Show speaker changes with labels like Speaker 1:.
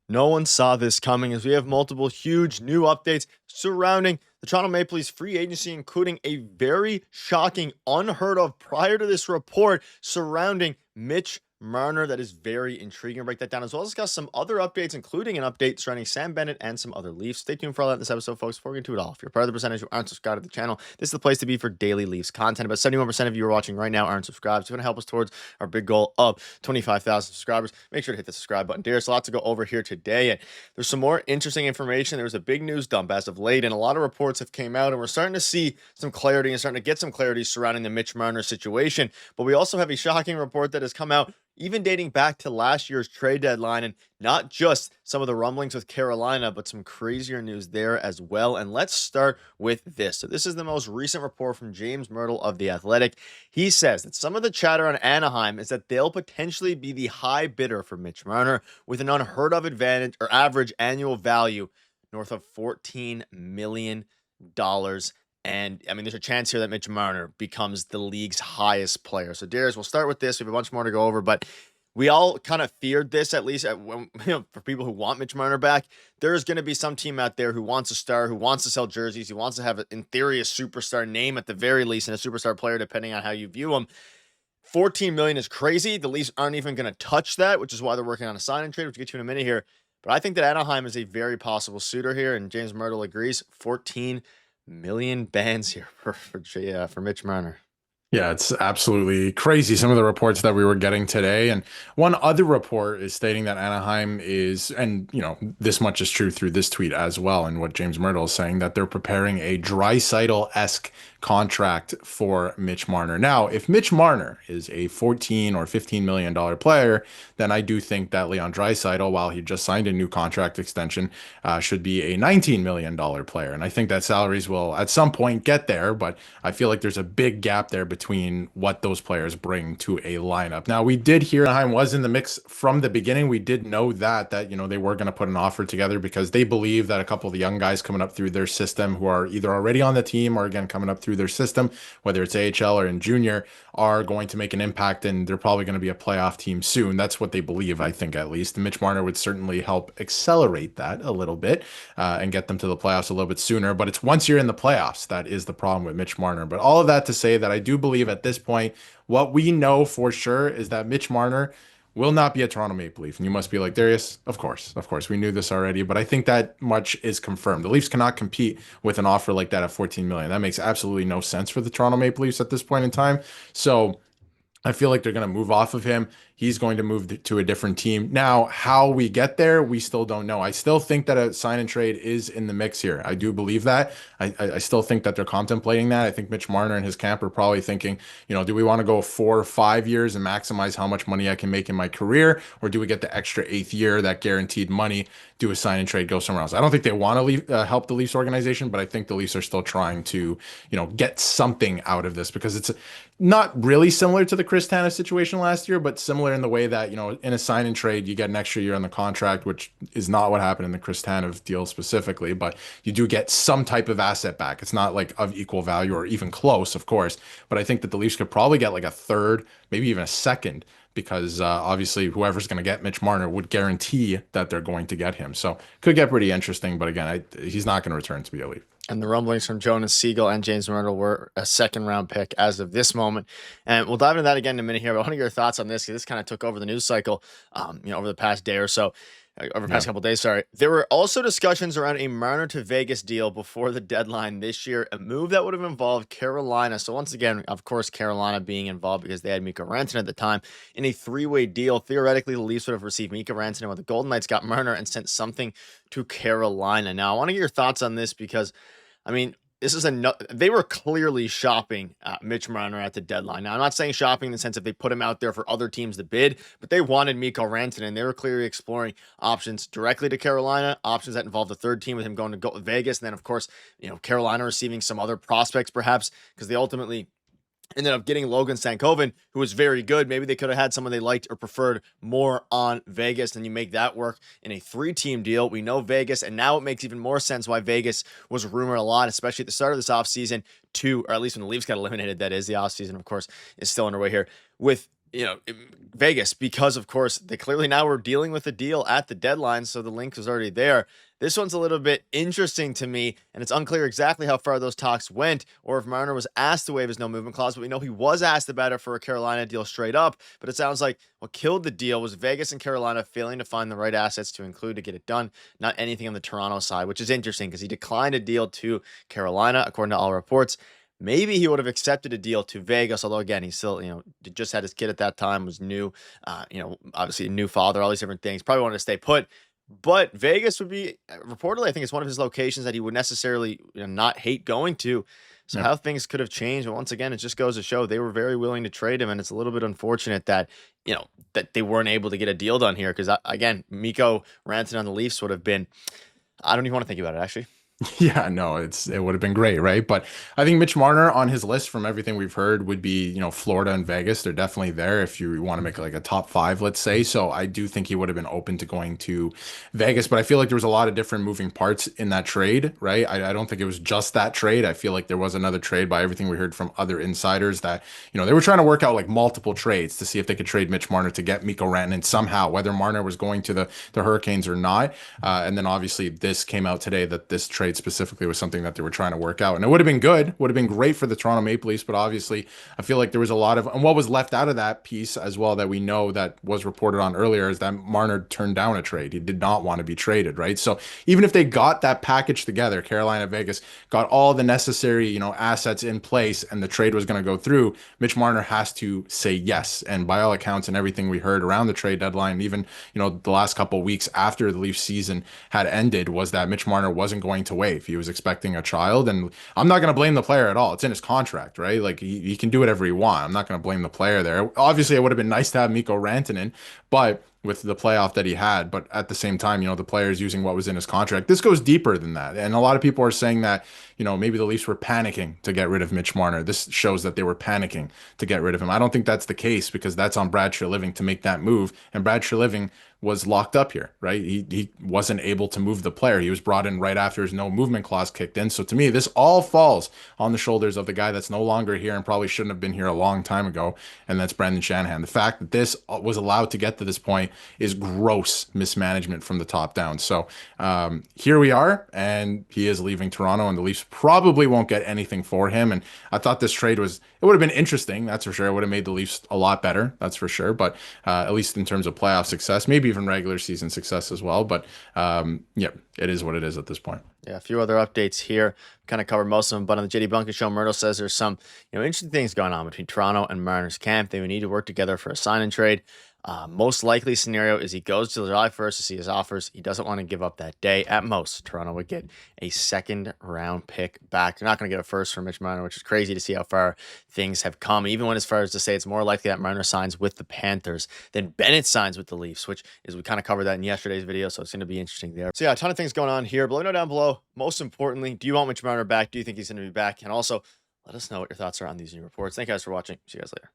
Speaker 1: No one saw this coming as we have multiple huge new updates surrounding the Toronto Maple Leafs free agency, including a very shocking, unheard of prior to this report surrounding Mitch Marner. That is very intriguing. I'll break that down as well as discuss some other updates, including an update surrounding Sam Bennett and some other Leafs. Stay tuned for all that in this episode, folks. Before we get to it all, if you're part of the percentage who aren't subscribed to the channel, this is the place to be for daily Leafs content. About 71% of you are watching right now aren't subscribed. So if you want to help us towards our big goal of 25,000 subscribers, make sure to hit the subscribe button. There's a lot to go over here today, and there's some more interesting information. There was a big news dump as of late, and a lot of reports have came out, and we're starting to see some clarity and starting to get some clarity surrounding the Mitch Marner situation. But we also have a shocking report that has come out even dating back to last year's trade deadline, and not just some of the rumblings with Carolina, but some crazier news there as well. And let's start with this. So this is the most recent report from James Myrtle of The Athletic. He says that some of the chatter on Anaheim is that they'll potentially be the high bidder for Mitch Marner with an unheard of advantage or average annual value north of $14 million. And I mean, there's a chance here that Mitch Marner becomes the league's highest player. So, Darius, we'll start with this. We have a bunch more to go over, but we all kind of feared this, at least for people who want Mitch Marner back. There's going to be some team out there who wants a star, who wants to sell jerseys, who wants to have, in theory, a superstar name at the very least, and a superstar player, depending on how you view him. $14 million is crazy. The Leafs aren't even going to touch that, which is why they're working on a sign and trade, which we'll get to in a minute here. But I think that Anaheim is a very possible suitor here, and James Myrtle agrees. 14 million bands here for Mitch Marner.
Speaker 2: Yeah, it's absolutely crazy. Some of the reports that we were getting today. And one other report is stating that Anaheim is, and this much is true through this tweet as well, and what James Myrtle is saying, that they're preparing a Draisaitl-esque contract for Mitch Marner. Now, if Mitch Marner is a 14 or $15 million player, then I do think that Leon Draisaitl, while he just signed a new contract extension, should be a $19 million player. And I think that salaries will at some point get there, but I feel like there's a big gap there between what those players bring to a lineup. Now, we did hear Anaheim was in the mix from the beginning. We did know that they were going to put an offer together because they believe that a couple of the young guys coming up through their system who are either already on the team or again coming up through their system, whether it's AHL or in junior, are going to make an impact, and they're probably going to be a playoff team soon. That's what they believe, I think, at least. Mitch Marner would certainly help accelerate that a little bit and get them to the playoffs a little bit sooner. But it's once you're in the playoffs that is the problem with Mitch Marner. But all of that to say that I do believe at this point, what we know for sure is that Mitch Marner will not be a Toronto Maple Leaf. And you must be like, Darius, of course, we knew this already, but I think that much is confirmed. The Leafs cannot compete with an offer like that at 14 million. That makes absolutely no sense for the Toronto Maple Leafs at this point in time. So I feel like they're going to move off of him. He's going to move to a different team. Now, how we get there, we still don't know. I still think that a sign and trade is in the mix here. I do believe that. I still think that they're contemplating that. I think Mitch Marner and his camp are probably thinking, do we want to go 4 or 5 years and maximize how much money I can make in my career? Or do we get the extra 8th year, that guaranteed money, do a sign and trade, go somewhere else? I don't think they want to help the Leafs organization, but I think the Leafs are still trying to, get something out of this because it's not really similar to the Chris Tanev situation last year, but similar in the way that, in a sign and trade, you get an extra year on the contract, which is not what happened in the Chris Tanev deal specifically, but you do get some type of asset back. It's not like of equal value or even close, of course, but I think that the Leafs could probably get like a third, maybe even a second, because obviously whoever's going to get Mitch Marner would guarantee that they're going to get him. So could get pretty interesting, but again, he's not going to return to be a Leaf.
Speaker 1: And the rumblings from Jonas Siegel and James Myrtle were a second-round pick as of this moment. And we'll dive into that again in a minute here. But I want to get your thoughts on this because this kind of took over the news cycle, over the past day or so, over the past couple of days, sorry. There were also discussions around a Marner to Vegas deal before the deadline this year, a move that would have involved Carolina. So once again, of course, Carolina being involved because they had Mikko Rantanen at the time in a 3-way deal. Theoretically, the Leafs would have received Mikko Rantanen while the Golden Knights got Marner and sent something to Carolina. Now, I want to get your thoughts on this because this is they were clearly shopping Mitch Marner at the deadline. Now, I'm not saying shopping in the sense that they put him out there for other teams to bid, but they wanted Mikko Rantanen. They were clearly exploring options directly to Carolina, options that involved a third team with him going to Vegas. And then, of course, Carolina receiving some other prospects perhaps because they ultimately ended up getting Logan Stankoven, who was very good. Maybe they could have had someone they liked or preferred more on Vegas. Then you make that work in a 3-team deal. We know Vegas, and now it makes even more sense why Vegas was rumored a lot, especially at the start of this offseason, or at least when the Leafs got eliminated, that is. The offseason, of course, is still underway here. With Vegas, because of course they clearly now were dealing with a deal at the deadline, so the link was already there. This one's a little bit interesting to me, and it's unclear exactly how far those talks went or if Marner was asked to waive his no movement clause, but we know he was asked about it for a Carolina deal straight up. But it sounds like what killed the deal was Vegas and Carolina failing to find the right assets to include to get it done, not anything on the Toronto side, which is interesting because he declined a deal to Carolina, according to all reports. Maybe he would have accepted a deal to Vegas, although again, he still, just had his kid at that time, was new, obviously a new father, all these different things. Probably wanted to stay put. But Vegas would be reportedly, I think it's one of his locations that he would necessarily not hate going to. So how things could have changed. But once again, it just goes to show they were very willing to trade him. And it's a little bit unfortunate that, that they weren't able to get a deal done here. Because again, Mikko Rantanen on the Leafs would have been, I don't even want to think about it, actually.
Speaker 2: Yeah, no, it would have been great, right? But I think Mitch Marner on his list from everything we've heard would be, Florida and Vegas. They're definitely there if you want to make like a top five, let's say. So I do think he would have been open to going to Vegas, but I feel like there was a lot of different moving parts in that trade, right? I don't think it was just that trade. I feel like there was another trade by everything we heard from other insiders that, they were trying to work out like multiple trades to see if they could trade Mitch Marner to get Mikko Rantanen somehow, whether Marner was going to the Hurricanes or not. And then obviously this came out today that this trade specifically was something that they were trying to work out. And it would have been good, would have been great for the Toronto Maple Leafs, but obviously I feel like there was a lot of, and what was left out of that piece as well that we know that was reported on earlier is that Marner turned down a trade. He did not want to be traded, right? So even if they got that package together, Carolina, Vegas, got all the necessary, assets in place and the trade was going to go through, Mitch Marner has to say yes. And by all accounts and everything we heard around the trade deadline, even, the last couple of weeks after the Leafs season had ended, was that Mitch Marner wasn't going to waive. He was expecting a child, and I'm not going to blame the player at all. It's in his contract, right? Like he can do whatever he wants. I'm not going to blame the player there. Obviously, it would have been nice to have Mikko Rantanen, but with the playoff that he had, but at the same time, the player is using what was in his contract. This goes deeper than that. And a lot of people are saying that, maybe the Leafs were panicking to get rid of Mitch Marner. This shows that they were panicking to get rid of him. I don't think that's the case because that's on Brad Treliving to make that move. And Brad Treliving was locked up here, right? He wasn't able to move the player. He was brought in right after his no movement clause kicked in. So to me, this all falls on the shoulders of the guy that's no longer here and probably shouldn't have been here a long time ago. And that's Brendan Shanahan. The fact that this was allowed to get to this point is gross mismanagement from the top down. So here we are, and he is leaving Toronto, and the Leafs probably won't get anything for him. And I thought this trade it would have been interesting, that's for sure. It would have made the Leafs a lot better, that's for sure. But at least in terms of playoff success, maybe even regular season success as well. But yeah, it is what it is at this point.
Speaker 1: Yeah, a few other updates here. Kind of covered most of them, but on the JD Bunker Show, Myrtle says there's some interesting things going on between Toronto and Marner's camp. They would need to work together for a sign and trade. Most likely scenario is he goes to July 1st to see his offers. He doesn't want to give up that day. At most, Toronto would get a second round pick back. They're not going to get a first for Mitch Marner, which is crazy to see how far things have come. Even went as far as to say it's more likely that Marner signs with the Panthers than Bennett signs with the Leafs, which is, we kind of covered that in yesterday's video, so it's going to be interesting there. So yeah, a ton of things going on here. But let me know down below, most importantly, do you want Mitch Marner back? Do you think he's going to be back? And also, let us know what your thoughts are on these new reports. Thank you guys for watching. See you guys later.